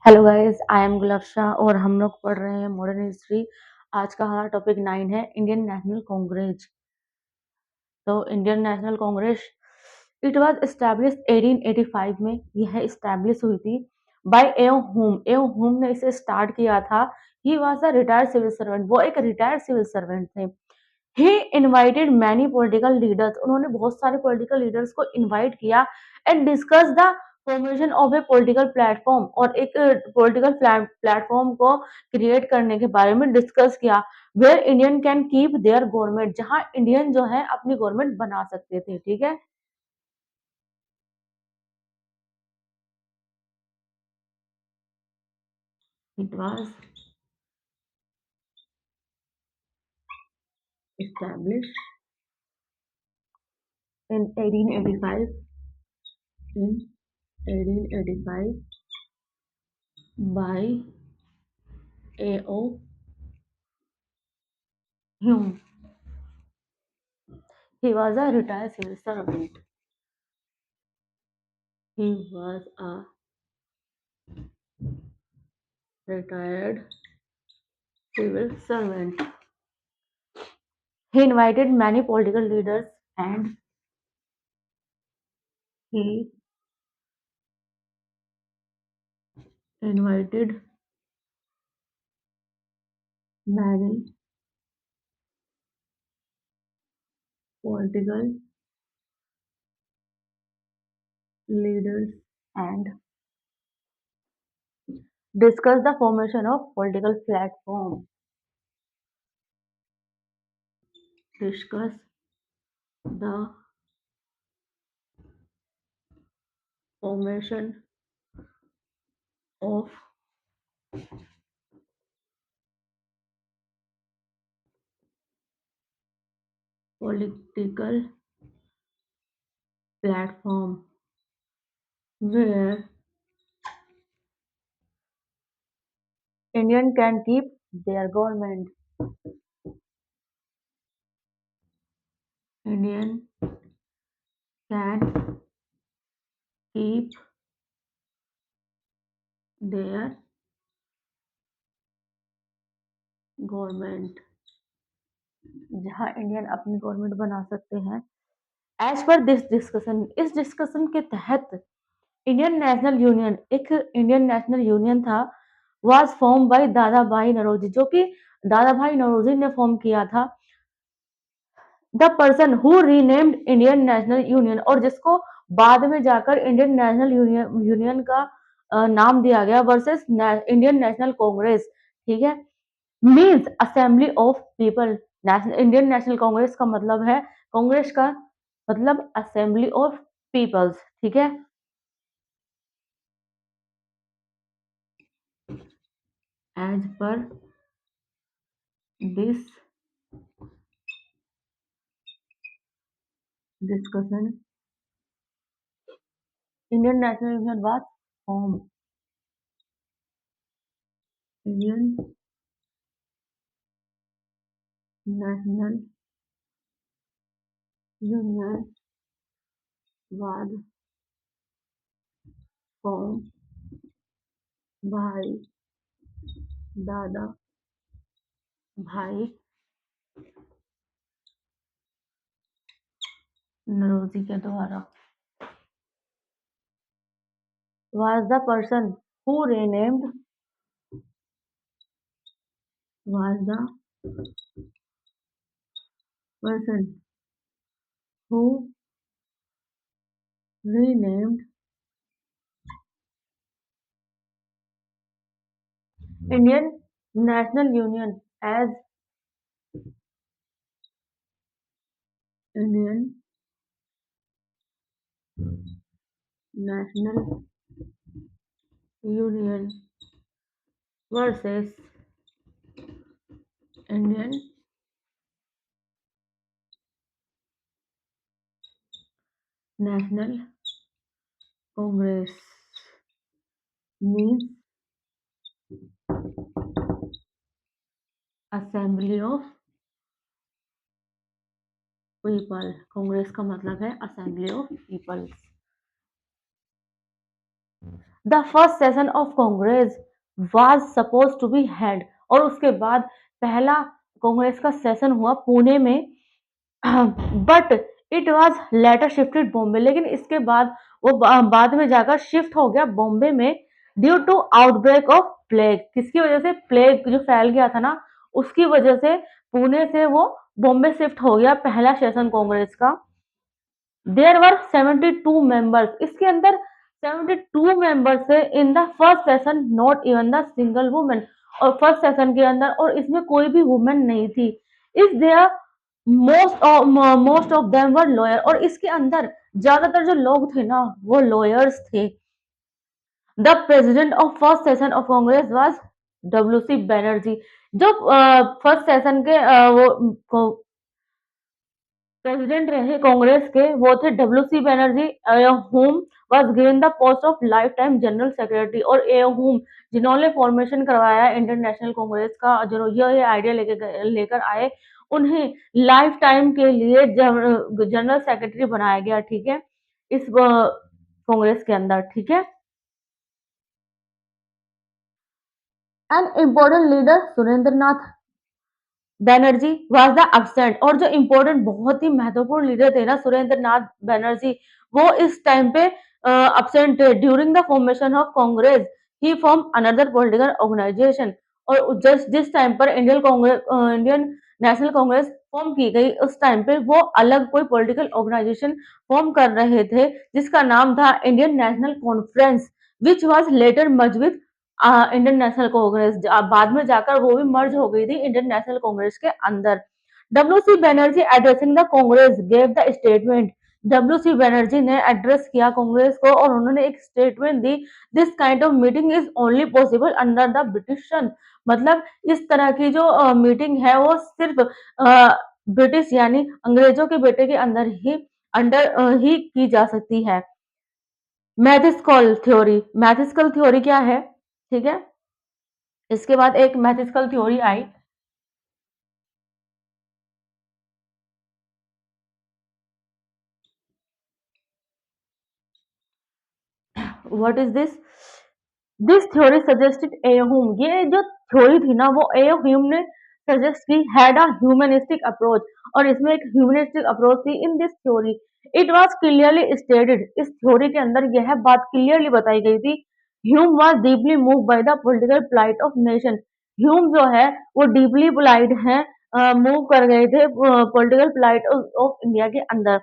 Hello guys, I am गुलाब शाह और हम लोग पढ़ रहे हैं मॉडर्न हिस्ट्री। आज का हमारा टॉपिक 9 है इंडियन नेशनल कांग्रेस। तो Indian National Congress it was establish 1885 में। यह एस्टैब्लिश हुई थी बाय एओ हुम। एओ हुम ने इसे स्टार्ट किया था। He was a retired civil servant. वो एक रिटायर्ड सिविल सर्वेंट थे। He invited many political leaders. उन्होंने बहुत सारे पॉलिटिकल लीडर्स को इनवाइट किया and discuss the formation of a political platform. और एक पॉलिटिकल प्लेटफॉर्म को क्रिएट करने के बारे में डिस्कस किया। Where Indian can keep their government. जहां इंडियन जो है अपनी गवर्नमेंट बना सकते थे। ठीक है। It was established in 1885 in 1885 by A.O. Hume. He was a retired civil servant. He was a retired civil servant. He invited many political leaders and he invited many political leaders and discussed the formation of political platform. Discuss the formation of political platform where Indian can keep their government. Indian can keep their government. जहाँ Indian अपनी government बना सकते हैं। As per this discussion, इस discussion के तहत Indian National union, एक Indian National union था, वाज फॉर्म बाय दादा भाई नौरोजी, जो कि दादा भाई नौरोजी ने फॉर्म किया था। The person who renamed Indian National union, और जिसको बाद में जाकर इंडियन नेशनल यूनियन का नाम दिया गया, वर्सेस इंडियन नेशनल कांग्रेस। ठीक है। Means assembly of people. Indian National Congress का मतलब है, कांग्रेस का मतलब असेंबली ऑफ पीपल्स। ठीक है। As per this discussion Indian National Union was form. Indian National Union was form by Dadabhai Naoroji के द्वारा। was the person who renamed was the person who renamed Indian National Union as Indian National Union versus Indian National Congress means Assembly of People। Congress का मतलब है assembly of peoples. The first session of Congress was suppose to be held, और उसके बाद पहला कांग्रेस का session हुआ पुणे में, but it was later shifted Bombay, लेकिन इसके बाद वो बाद में जाकर शिफ्ट हो गया बॉम्बे में due to outbreak of plague. किसकी वजह से? प्लेग जो फैल गया था ना, उसकी वजह से पुणे से वो बॉम्बे शिफ्ट हो गया पहला सेशन कांग्रेस का। देयर वर 72 मेंबर्स, इसके अंदर 72 मेंबर्स थे in the first session, not even the single women, और फर्स्ट सेशन के अंदर और इसमें कोई भी वुमेन नहीं थी। Is there most of them were lawyer, और इसके अंदर ज्यादातर जो लोग थे ना वो लॉयर्स थे। The president of first session of Congress was W C Banerjee. जो फर्स्ट सेशन के वो प्रेसिडेंट रहे कांग्रेस के, वो थे W C Banerjee, whom was given the post of lifetime general secretary, और whom जिन्होंने फॉर्मेशन करवाया इंडियन नेशनल कांग्रेस का, जो ये आइडिया लेकर आए, उन्हें लाइफ टाइम के लिए जनरल सेक्रेटरी बनाया गया, ठीक है, इस कांग्रेस के अंदर, ठीक है। An important leader Surendra Nath Banerjee was the absent, और जो इम्पोर्टेंट बहुत ही महत्वपूर्ण लीडर थे ना सुरेंद्र नाथ बैनर्जी, वो इस टाइम पे absent थे। During the formation of Congress he form another political organization, और जस्ट जिस टाइम पर इंडियन नेशनल कांग्रेस फॉर्म की गई, उस टाइम पे वो अलग कोई पॉलिटिकल ऑर्गेनाइजेशन फॉर्म कर रहे थे, जिसका नाम था Indian national conference, which was later merge with Indian National Congress. बाद में जाकर वो भी मर्ज हो गई थी इंडियन नेशनल कांग्रेस के अंदर। W C Banerjee addressing the Congress gave the statement, W C Banerjee ने एड्रेस किया कांग्रेस को और उन्होंने एक स्टेटमेंट दी, this kind of meeting is only possible under the British, मतलब इस तरह की जो मीटिंग है वो सिर्फ ब्रिटिश यानी अंग्रेजों के बेटे के अंदर ही ही की जा सकती है। मैथिस्कल थ्योरी, मैथिस्कल थ्योरी क्या है, ठीक है, इसके बाद एक मैथमेटिकल थ्योरी आई। What is this theory suggested A Hume, ये जो थ्योरी थी ना वो ए ह्यूम ने सजेस्ट की, हैड अ ह्यूमनिस्टिक अप्रोच, और इसमें एक ह्यूमनिस्टिक अप्रोच थी in this theory. It was clearly stated, इस थ्योरी के अंदर यह बात क्लियरली बताई गई थी, Hume was deeply move by the political plight of nation, Hume जो है वो डीपली प्लाइड है, मूव कर गए थे पॉलिटिकल प्लाइट ऑफ इंडिया के अंदर।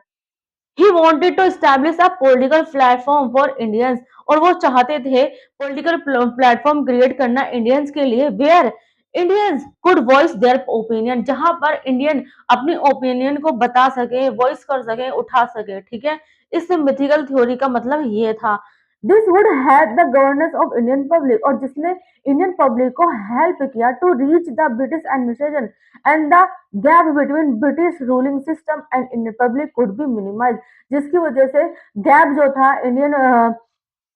He wanted to establish a political platform for Indians, और वो चाहते थे पॉलिटिकल प्लेटफॉर्म क्रिएट करना इंडियंस के लिए, where Indians could voice their opinion, जहां पर इंडियन अपनी ओपिनियन को बता सके, वॉइस कर सके, उठा सके, ठीक है। इस मिथिकल थ्योरी का मतलब ये था, this would help the governance of Indian public, और जिसने इंडियन पब्लिक को हेल्प किया to reach the British administration and the gap between British ruling system and Indian public could be minimize, जिसकी वजह से गैप जो था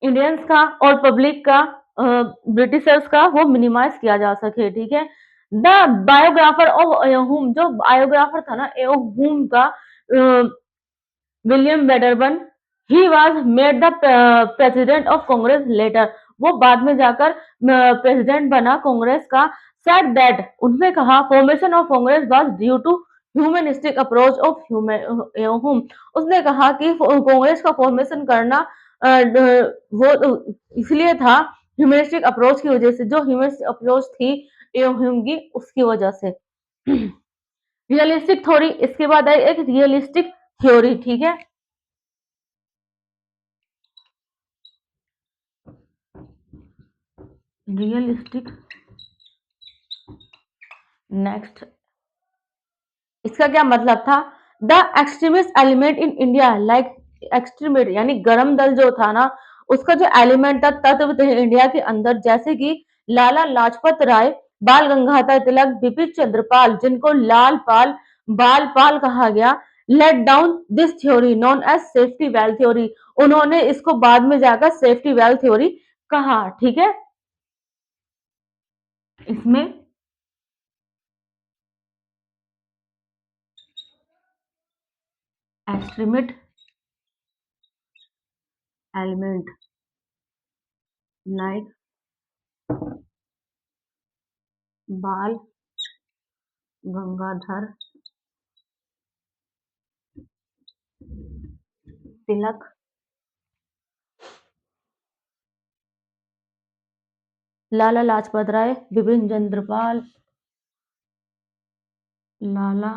इंडियंस का और पब्लिक का, ब्रिटिशर्स का, वो मिनिमाइज किया जा सके, ठीक है। द बायोग्राफर ऑफ एहोम, जो बायोग्राफर था ना एहोम का, William Wedderburn, he was made the president of Congress later, वो बाद में जाकर प्रेसिडेंट बना कांग्रेस का। सेड दैट, उन्होंने कहा formation of Congress was due to humanistic approach of Hume, उसने कहा कि कांग्रेस का फॉर्मेशन करना वो इसलिए था ह्यूमनिस्टिक अप्रोच की वजह से, जो ह्यूमनिस्टिक अप्रोच थी ह्यूम की, उसकी वजह से। रियलिस्टिक थ्योरी, इसके बाद आई एक रियलिस्टिक थ्योरी, ठीक है। रियलिस्टिक, नेक्स्ट, इसका क्या मतलब था, the extremist element in India, like extremist यानी गरम दल जो था ना, उसका जो एलिमेंट था, तत्व थे इंडिया के अंदर, जैसे कि लाला लाजपत राय, बाल गंगाधर तिलक, बिपिन चंद्रपाल, जिनको लाल पाल बाल पाल कहा गया, let down this theory known as safety valve theory, उन्होंने इसको बाद में जाकर सेफ्टी वेल थ्योरी कहा, ठीक है। इसमें एस्ट्रीमेट एलिमेंट, लाइक बाल गंगाधर तिलक, लाला लाजपत राय, बिपिन चंद्रपाल, लाला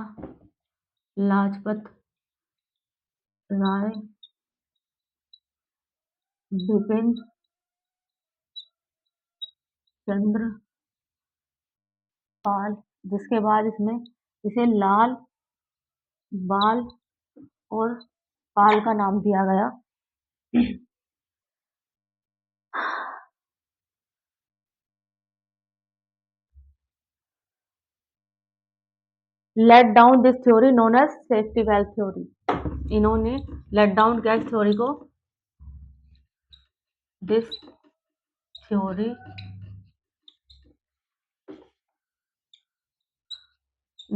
लाजपत राय, बिपिन चंद्र पाल, जिसके बाद इसमें इसे लाल, बाल और पाल का नाम दिया गया। Let down this theory known as safety valve theory. इन्होंने लेट डाउन क्या इस थ्योरी को, this theory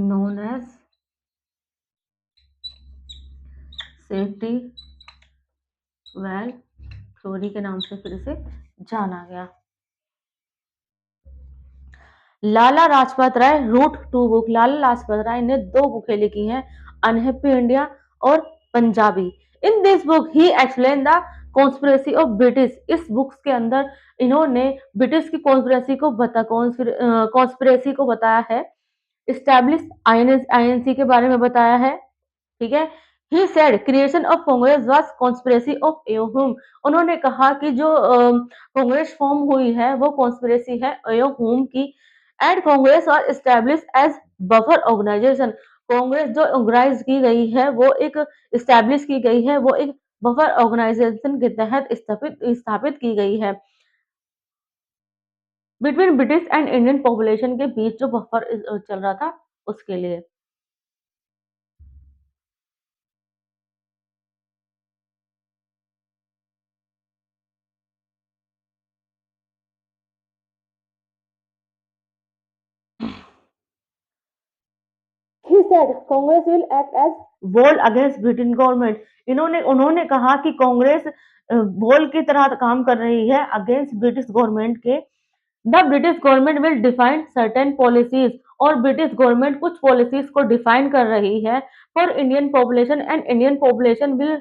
known as safety valve theory के नाम से फिर इसे जाना गया। Lala Lajpat Rai wrote two book, Lala Lajpat Rai ने 2 बुकें लिखी हैं, अनहैप्पी इंडिया और Punjabi. In this book he explain the conspiracy of British. इस बुक्स के अंदर इन्होंने ब्रिटिश की कॉन्स्पिरेसी को बताया है। इस्टेब्लिश आईएनसी के बारे में बताया है, ठीक है। He said creation of Congress was conspiracy of A O Hume. उन्होंने कहा कि जो कांग्रेस फॉर्म हुई है वो कॉन्स्पिरेसी है एयोहुम की। And Congress was establish as buffer organisation. Congress जो ऑर्गेनाइज की गई है वो एक एस्टैब्लिश की गई है, वो एक बफर ऑर्गेनाइजेशन के तहत स्थापित की गई है। Between British and Indian population के बीच जो बफर चल रहा था उसके लिए। He said Congress will act as wall against Britain government. उन्होंने कहा कि कांग्रेस वॉल की तरह काम कर रही है अगेंस्ट ब्रिटिश गवर्नमेंट के। The British government will define certain policies, और ब्रिटिश गवर्नमेंट कुछ पॉलिसीज को डिफाइन कर रही है for Indian population, and Indian population will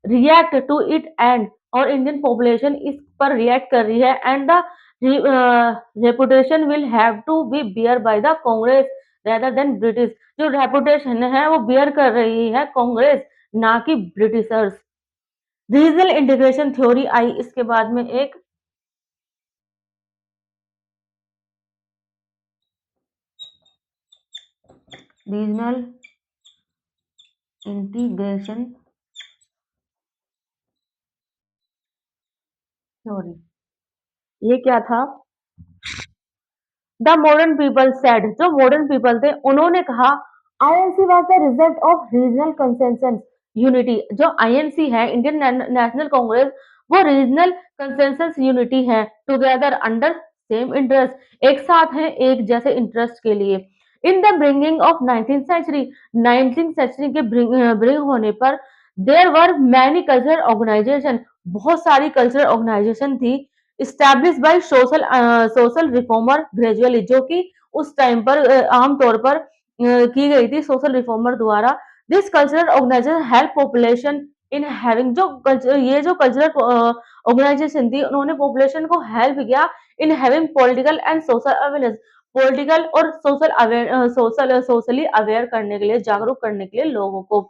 react to it and, और इंडियन पॉपुलेशन इस पर रिएक्ट कर रही है। And the reputation will have to be bear by the Congress rather than British. जो रेपुटेशन है वो बियर कर रही है कांग्रेस, ना कि ब्रिटिशर्स। रीजनल इंटीग्रेशन थ्योरी आई इसके बाद में एक रीजनल इंटीग्रेशन थ्योरी। ये क्या था? द मॉडर्न पीपल सेड, जो मॉडर्न पीपल थे उन्होंने कहा INC was the result of regional consensus unity. जो आईएनसी है इंडियन नेशनल कांग्रेस, वो रीजनल कंसेंसस यूनिटी है, टुगेदर अंडर सेम इंटरेस्ट, एक साथ है एक जैसे इंटरेस्ट के लिए। In the bringing of 19th century के ब्रिंग होने पर there were many cultural organisation, बहुत सारी कल्चरल ऑर्गेनाइजेशन थी। Establish by social reformer gradually, जो कि उस टाइम पर आमतौर पर की गई थी सोशल रिफॉर्मर द्वारा। This cultural organisation help population in having, जो कल्चरल ऑर्गेनाइजेशन थी उन्होंने पॉपुलेशन को हेल्प किया in having political and social awareness, political और सोशली अवेयर करने के लिए, जागरूक करने के लिए लोगों को।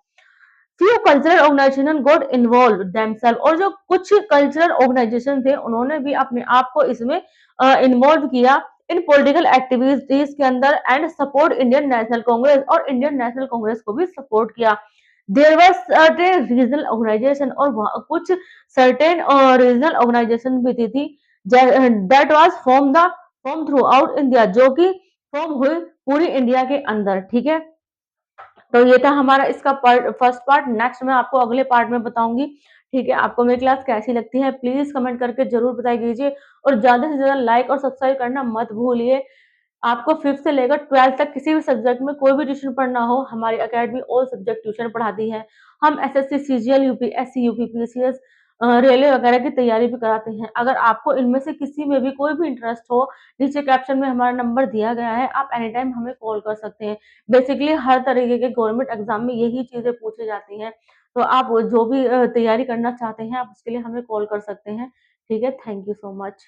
few cultural organization got involved themselves, और जो कुछ कल्चरल ऑर्गेनाइजेशन थे उन्होंने भी अपने आप को इसमें इन्वॉल्व किया इन पॉलिटिकल एक्टिविटीज के अंदर, and support Indian National Congress, और इंडियन नेशनल कांग्रेस को भी सपोर्ट किया। There was certain regional organisation, और कुछ सर्टेन रीजनल ऑर्गेनाइजेशन भी थी that was form throughout India, जो कि फॉर्म हुई पूरी इंडिया के अंदर, ठीक है। तो ये था हमारा इसका फर्स्ट पार्ट। नेक्स्ट मैं आपको अगले पार्ट में बताऊंगी, ठीक है। आपको मेरी क्लास कैसी लगती है प्लीज कमेंट करके जरूर बताई कीजिए, और ज्यादा से ज्यादा लाइक और सब्सक्राइब करना मत भूलिए। आपको 5th से लेकर 12th तक किसी भी सब्जेक्ट में कोई भी ट्यूशन पढ़ना हो, हमारी एकेडमी ऑल सब्जेक्ट ट्यूशन पढ़ाती है। हम SSC, CGL, UPSC, UPPCS railway वगैरह की तैयारी भी कराते हैं। अगर आपको इनमें से किसी में भी कोई भी इंटरेस्ट हो, नीचे कैप्शन में हमारा नंबर दिया गया है, आप एनी टाइम हमें कॉल कर सकते हैं। बेसिकली हर तरीके के गवर्नमेंट एग्ज़ाम में यही चीज़ें पूछी जाती हैं, तो आप जो भी तैयारी करना चाहते हैं, आप उसके लिए हमें कॉल कर सकते हैं। ठीक है? Thank you so much.